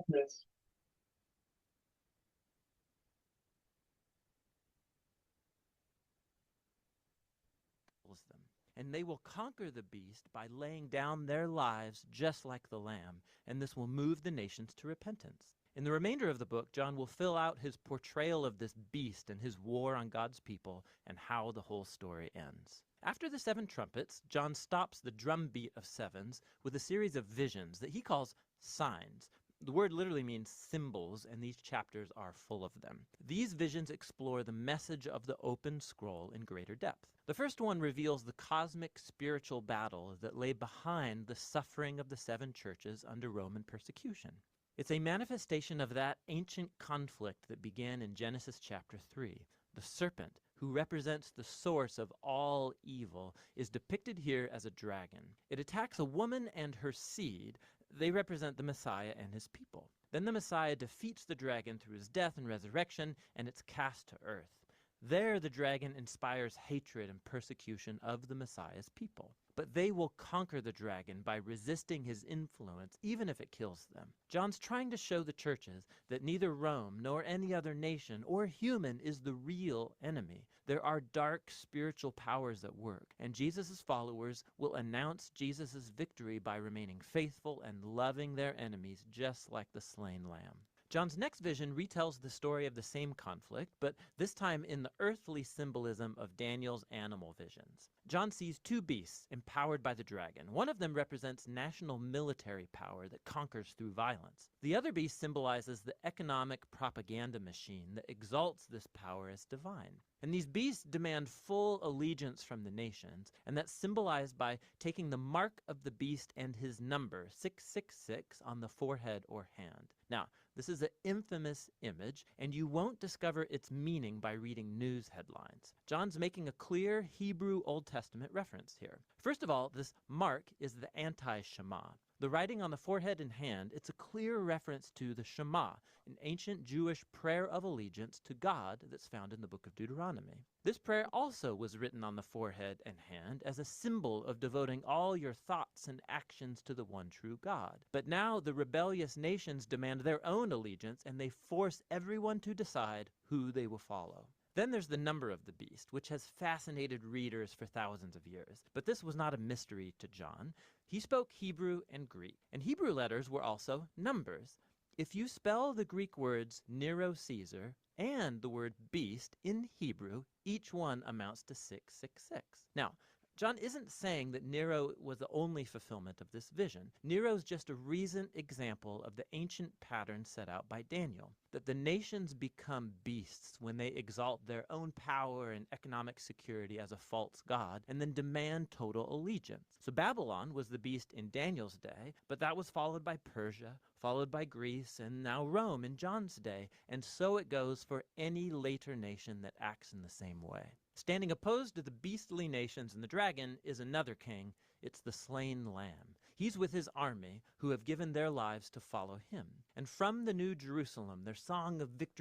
Yes. them, and they will conquer the beast by laying down their lives just like the lamb, and this will move the nations to repentance. In the remainder of the book, John will fill out his portrayal of this beast and his war on God's people and how the whole story ends. After the seven trumpets, John stops the drumbeat of sevens with a series of visions that he calls signs. The word literally means symbols, and these chapters are full of them. These visions explore the message of the open scroll in greater depth. The first one reveals the cosmic spiritual battle that lay behind the suffering of the seven churches under Roman persecution. It's a manifestation of that ancient conflict that began in Genesis chapter 3. The serpent, who represents the source of all evil, is depicted here as a dragon. It attacks a woman and her seed. They represent the Messiah and his people. Then the Messiah defeats the dragon through his death and resurrection, and it's cast to earth. There the dragon inspires hatred and persecution of the Messiah's people. But they will conquer the dragon by resisting his influence, even if it kills them. John's trying to show the churches that neither Rome nor any other nation or human is the real enemy. There are dark spiritual powers at work, and Jesus' followers will announce Jesus' victory by remaining faithful and loving their enemies just like the slain lamb. John's next vision retells the story of the same conflict, but this time in the earthly symbolism of Daniel's animal visions. John sees two beasts empowered by the dragon. One of them represents national military power that conquers through violence. The other beast symbolizes the economic propaganda machine that exalts this power as divine. And these beasts demand full allegiance from the nations, and that's symbolized by taking the mark of the beast and his number, 666, on the forehead or hand. Now, this is an infamous image, and you won't discover its meaning by reading news headlines. John's making a clear Hebrew Old Testament reference here. First of all, this mark is the anti-Shema. The writing on the forehead and hand, it's a clear reference to the Shema, an ancient Jewish prayer of allegiance to God that's found in the book of Deuteronomy. This prayer also was written on the forehead and hand as a symbol of devoting all your thoughts and actions to the one true God. But now the rebellious nations demand their own allegiance, and they force everyone to decide who they will follow. Then there's the number of the beast, which has fascinated readers for thousands of years. But this was not a mystery to John. He spoke Hebrew and Greek, and Hebrew letters were also numbers. If you spell the Greek words Nero Caesar and the word beast in Hebrew, each one amounts to 666. Now, John isn't saying that Nero was the only fulfillment of this vision. Nero's just a recent example of the ancient pattern set out by Daniel, that the nations become beasts when they exalt their own power and economic security as a false god and then demand total allegiance. So Babylon was the beast in Daniel's day, but that was followed by Persia, followed by Greece, and now Rome in John's day, and so it goes for any later nation that acts in the same way. Standing opposed to the beastly nations and the dragon is another king. It's the slain lamb. He's with his army, who have given their lives to follow him. And from the New Jerusalem, their song of victory